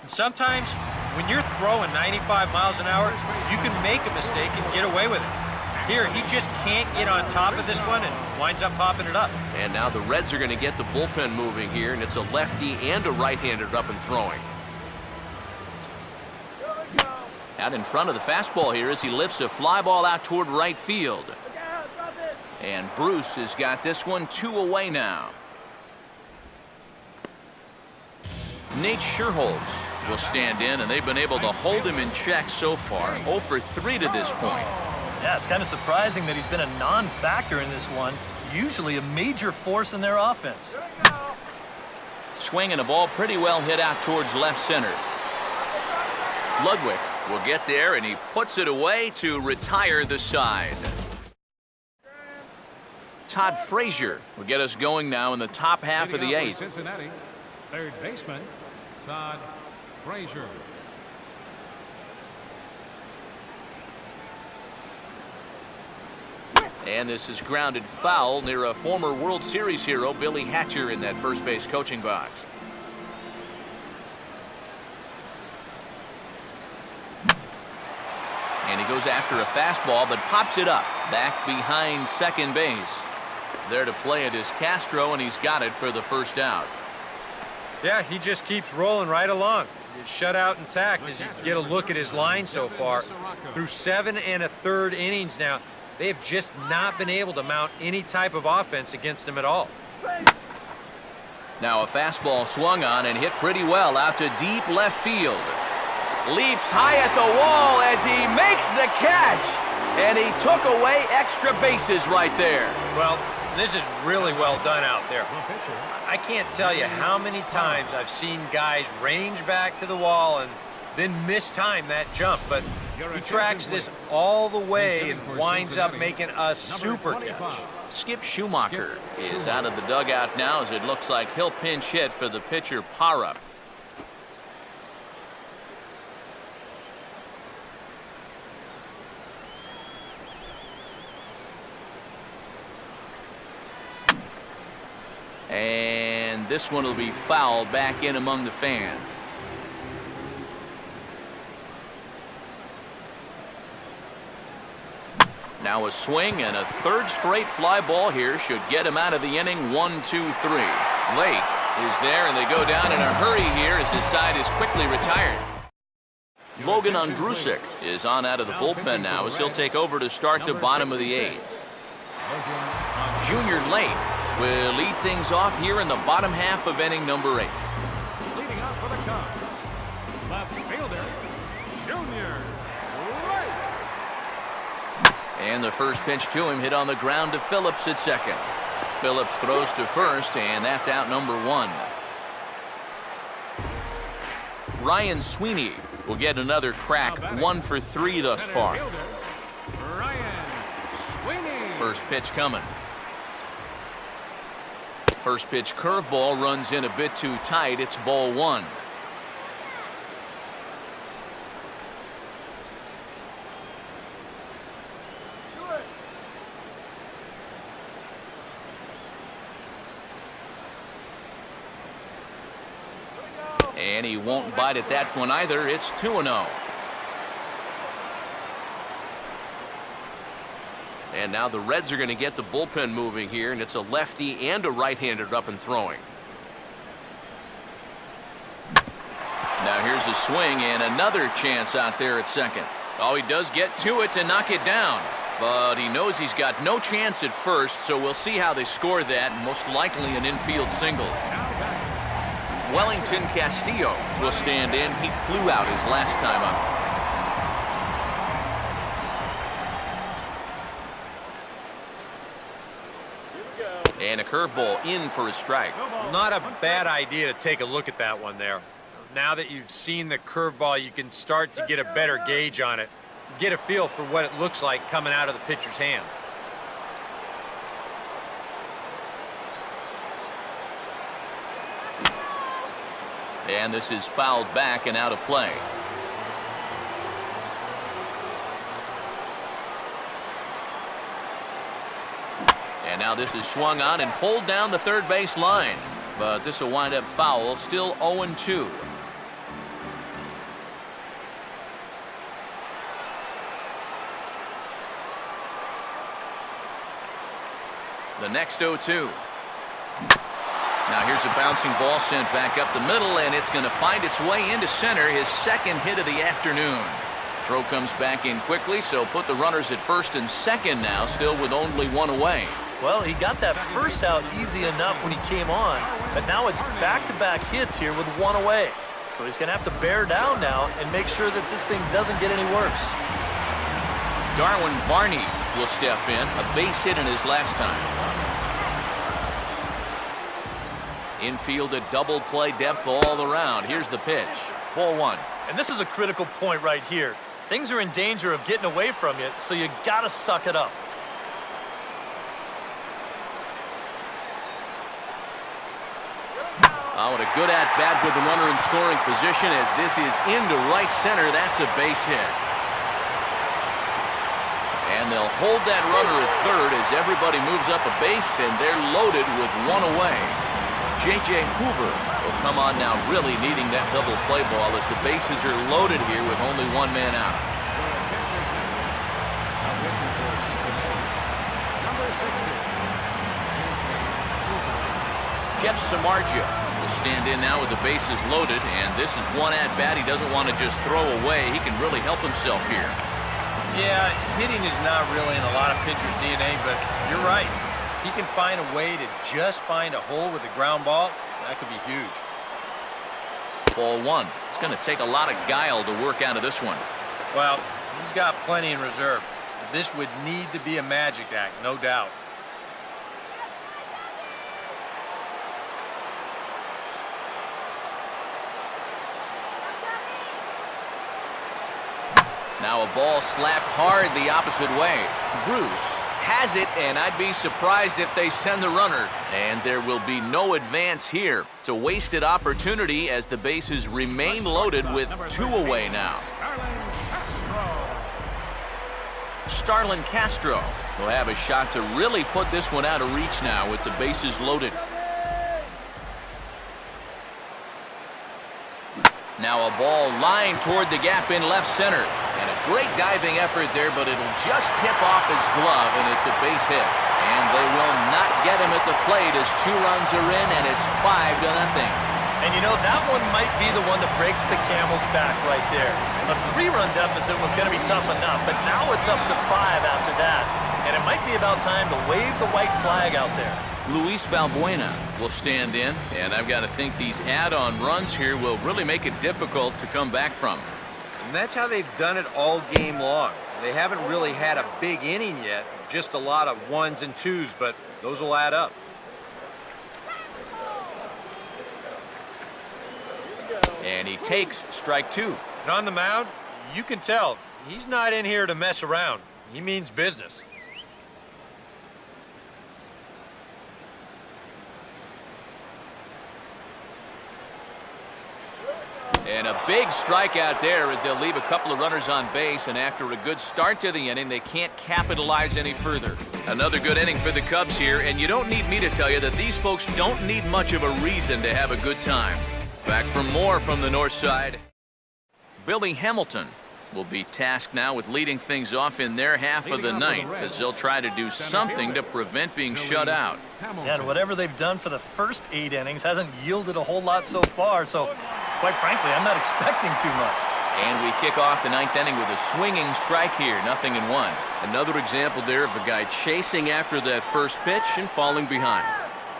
Sometimes when you're throwing 95 miles an hour, you can make a mistake and get away with it. Here, he just can't get on top of this one and winds up popping it up. And now the Reds are going to get the bullpen moving here, and it's a lefty and a right-hander up and throwing. Out in front of the fastball here as he lifts a fly ball out toward right field. And Bruce has got this one 2 away now. Nate Scherholz will stand in, and they've been able to hold him in check so far. 0 for 3 to this point. Yeah, it's kind of surprising that he's been a non-factor in this one. Usually a major force in their offense. Swinging a ball pretty well hit out towards left center. Ludwig will get there, and he puts it away to retire the side. Todd Frazier will get us going now in the top half of the 8th. Cincinnati, third baseman Todd Frazier. And this is grounded foul near a former World Series hero, Billy Hatcher, in that first base coaching box. And he goes after a fastball, but pops it up back behind second base. There to play it is Castro, and he's got it for the first out. Yeah, he just keeps rolling right along. Shut out intact as you get a look at his line so far. Through 7 1/3 innings now, they have just not been able to mount any type of offense against him at all. Now a fastball swung on and hit pretty well out to deep left field. Leaps high at the wall as he makes the catch. And he took away extra bases right there. Well, this is really well done out there. I can't tell you how many times I've seen guys range back to the wall and then mistime that jump, but he tracks this all the way and winds up making a super catch. Skip Schumacher is out of the dugout now as it looks like he'll pinch hit for the pitcher Parra. And this one will be fouled back in among the fans. Now a swing and a third straight fly ball here should get him out of the inning. 1, 2, 3. Lake is there, and they go down in a hurry here as his side is quickly retired. Logan Ondrusek is on out of the bullpen now as he'll take over to start the bottom of the 8th. Junior Lake will lead things off here in the bottom half of inning number 8. Leading off for the Cubs, left fielder Junior Lake. And the first pitch to him hit on the ground to Phillips at second. Phillips throws to first, and that's out number 1. Ryan Sweeney will get another crack. 1 for 3 thus far. Ryan Sweeney. First pitch coming. First pitch curveball runs in a bit too tight. It's ball 1. And he won't bite at that one either. It's 2-0. And now the Reds are going to get the bullpen moving here, and it's a lefty and a right-hander up and throwing. Now here's a swing and another chance out there at second. Oh, he does get to it to knock it down, but he knows he's got no chance at first, so we'll see how they score that. Most likely an infield single. Wellington Castillo will stand in. He flew out his last time up. And a curveball in for a strike. Not a bad idea to take a look at that one there. Now that you've seen the curveball, you can start to get a better gauge on it. Get a feel for what it looks like coming out of the pitcher's hand. And this is fouled back and out of play. And now this is swung on and pulled down the third base line. But this will wind up foul. Still 0-2. The next 0-2. Now here's a bouncing ball sent back up the middle, and it's going to find its way into center, his second hit of the afternoon. Throw comes back in quickly, so put the runners at first and second now, still with only one away. Well, he got that first out easy enough when he came on, but now it's back-to-back hits here with one away. So he's going to have to bear down now and make sure that this thing doesn't get any worse. Darwin Barney will step in, a base hit in his last time. Infield at double play depth all around. Here's the pitch. Ball one. And this is a critical point right here. Things are in danger of getting away from you, so you got to suck it up. Oh, what a good at-bat with the runner in scoring position as this is into right center. That's a base hit. And they'll hold that runner at third as everybody moves up a base, and they're loaded with one away. J.J. Hoover will come on now, really needing that double play ball as the bases are loaded here with only one man out. Jeff Samardzija will stand in now with the bases loaded, and this is one at-bat he doesn't want to just throw away. He can really help himself here. Yeah, hitting is not really in a lot of pitchers' DNA, but you're right. He can find a way to just find a hole with a ground ball. That could be huge. Ball one. It's going to take a lot of guile to work out of this one. Well, he's got plenty in reserve. This would need to be a magic act, no doubt. Now a ball slapped hard the opposite way. Bruce has it, and I'd be surprised if they send the runner. And there will be no advance here. It's a wasted opportunity as the bases remain loaded with two away now. Starlin Castro will have a shot to really put this one out of reach now with the bases loaded. Now a ball lined toward the gap in left center. And a great diving effort there, but it'll just tip off his glove, and it's a base hit. And they will not get him at the plate as 2 runs are in, and it's 5-0. And you know, that one might be the one that breaks the Camel's back right there. A 3-run deficit was going to be tough enough, but now it's up to 5 after that. And it might be about time to wave the white flag out there. Luis Valbuena will stand in, and I've got to think these add-on runs here will really make it difficult to come back from. And that's how they've done it all game long. They haven't really had a big inning yet, just a lot of 1s and 2s, but those will add up. And he takes strike 2. And on the mound, you can tell he's not in here to mess around. He means business. And a big strikeout there as they'll leave a couple of runners on base, and after a good start to the inning, they can't capitalize any further. Another good inning for the Cubs here, and you don't need me to tell you that these folks don't need much of a reason to have a good time. Back for more from the north side. Billy Hamilton will be tasked now with leading things off in their half of the ninth, as they'll try to do something to prevent being shut out. Yeah, and whatever they've done for the first 8 innings hasn't yielded a whole lot so far, so quite frankly, I'm not expecting too much. And we kick off the 9th inning with a swinging strike here, 0-1. Another example there of a guy chasing after that first pitch and falling behind.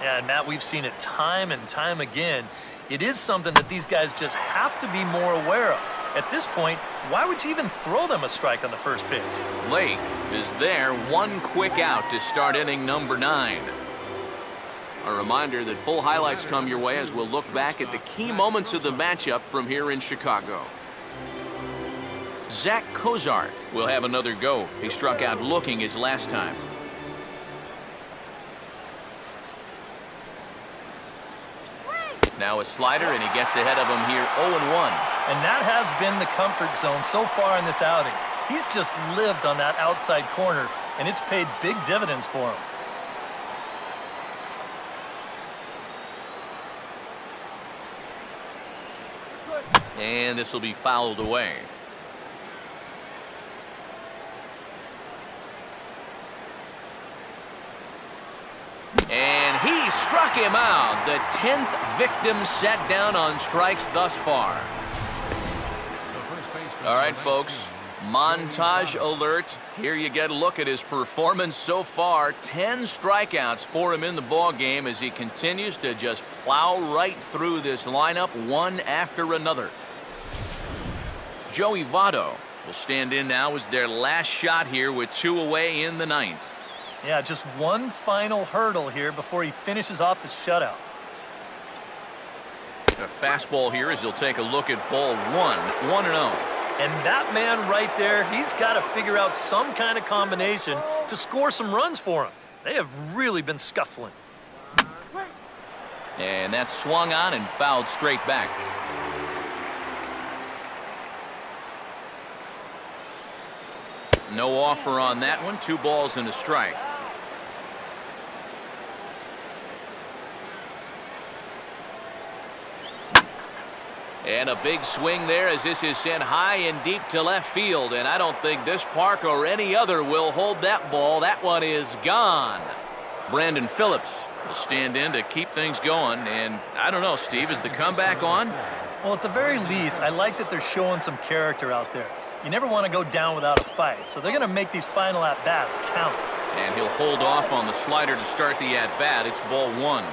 Yeah, and Matt, we've seen it time and time again. It is something that these guys just have to be more aware of. At this point, why would you even throw them a strike on the first pitch? Lake is there, one quick out to start inning number 9. A reminder that full highlights come your way as we'll look back at the key moments of the matchup from here in Chicago. Zach Cozart will have another go. He struck out looking his last time. Now a slider, and he gets ahead of him here, 0-1. And that has been the comfort zone so far in this outing. He's just lived on that outside corner, and it's paid big dividends for him. And this will be fouled away. Struck him out. The 10th victim set down on strikes thus far. All right, folks. Montage alert. Here you get a look at his performance so far. 10 strikeouts for him in the ball game as he continues to just plow right through this lineup one after another. Joey Votto will stand in now as their last shot here with 2 away in the 9th. Yeah, just one final hurdle here before he finishes off the shutout. A fastball here as he'll take a look at ball 1, 1-0. And that man right there, he's got to figure out some kind of combination to score some runs for him. They have really been scuffling. And that's swung on and fouled straight back. No offer on that one. 2 balls and a strike. And a big swing there as this is sent high and deep to left field. And I don't think this park or any other will hold that ball. That one is gone. Brandon Phillips will stand in to keep things going. And I don't know, Steve, is the comeback on? Well, at the very least, I like that they're showing some character out there. You never want to go down without a fight. So they're going to make these final at-bats count. And he'll hold off on the slider to start the at-bat. It's ball 1.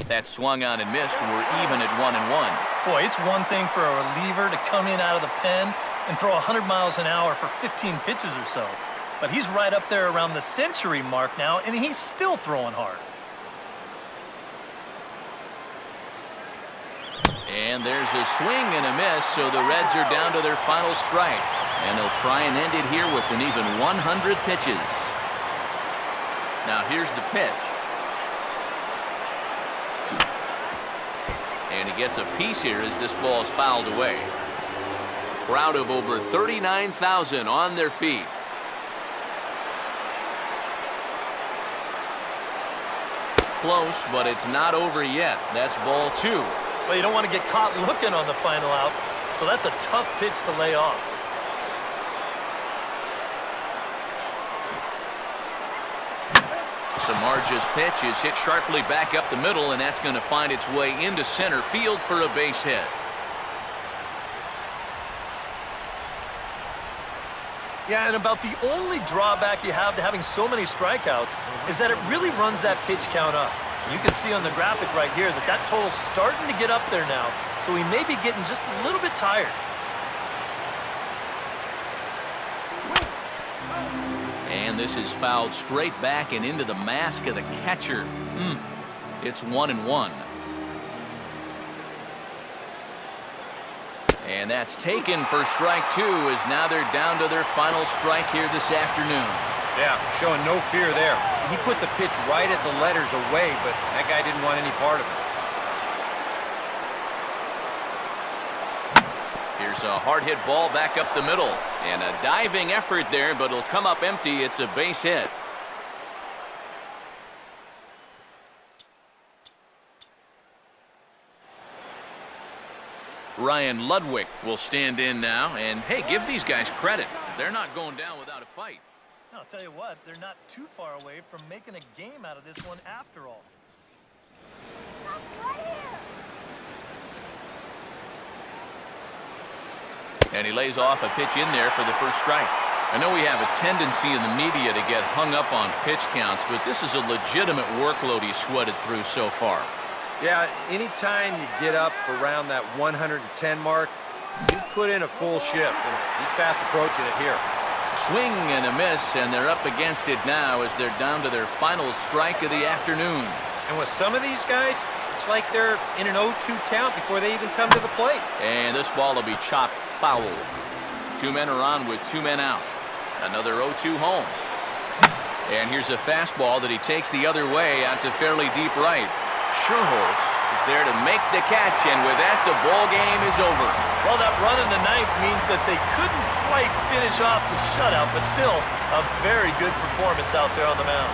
That swung on and missed. We're even at 1-1. Boy, it's one thing for a reliever to come in out of the pen and throw 100 miles an hour for 15 pitches or so. But he's right up there around the century mark now, and he's still throwing hard. And there's a swing and a miss, so the Reds are down to their final strike. And they'll try and end it here with an even 100 pitches. Now here's the pitch. And he gets a piece here as this ball is fouled away. Crowd of over 39,000 on their feet. Close, but it's not over yet. That's ball 2. Well, you don't want to get caught looking on the final out, so that's a tough pitch to lay off. Samardzij's pitch is hit sharply back up the middle, and that's going to find its way into center field for a base hit. Yeah, and about the only drawback you have to having so many strikeouts is that it really runs that pitch count up. You can see on the graphic right here that that total's starting to get up there now, so he may be getting just a little bit tired. And this is fouled straight back and into the mask of the catcher. It's 1-1. And that's taken for strike 2 as now they're down to their final strike here this afternoon. Yeah, showing no fear there. He put the pitch right at the letters away, but that guy didn't want any part of it. Here's a hard hit ball back up the middle. And a diving effort there, but it'll come up empty. It's a base hit. Ryan Ludwig will stand in now. And, hey, give these guys credit. They're not going down without a fight. I'll tell you what, they're not too far away from making a game out of this one after all. And he lays off a pitch in there for the first strike. I know we have a tendency in the media to get hung up on pitch counts, but this is a legitimate workload he sweated through so far. Yeah, anytime you get up around that 110 mark, you put in a full shift, and he's fast approaching it here. Swing and a miss, and they're up against it now as they're down to their final strike of the afternoon. And with some of these guys, it's like they're in an 0-2 count before they even come to the plate. And this ball will be chopped foul. 2 men are on with 2 men out. Another 0-2 home. And here's a fastball that he takes the other way out to fairly deep right. Sherholtz is there to make the catch, and with that, the ball game is over. Well, that run in the 9th means that they couldn't quite finish off the shutout, but still a very good performance out there on the mound.